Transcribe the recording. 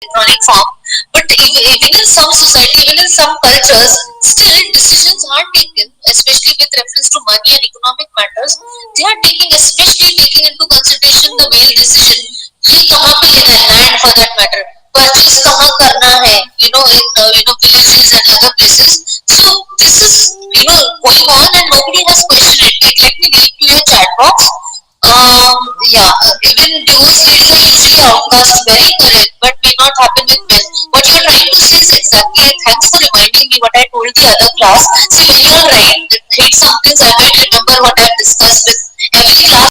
electronic form. But even in some society, even in some cultures, still decisions are taken, especially with reference to money and economic matters. They are taking, especially taking into consideration the male decision. ये कहाँ पे लेना है land for that matter, purchase कहाँ करना है, villages and other places. So this is going on and nobody has questioned it. Let me read to your chat box. Yeah, even divorce rates are usually outcast, very correct, but may not happen with men. What you're trying to say is exactly, and thanks for reminding me what I told the other class. See, when you're right, hate some things, I might remember what I've discussed with every class.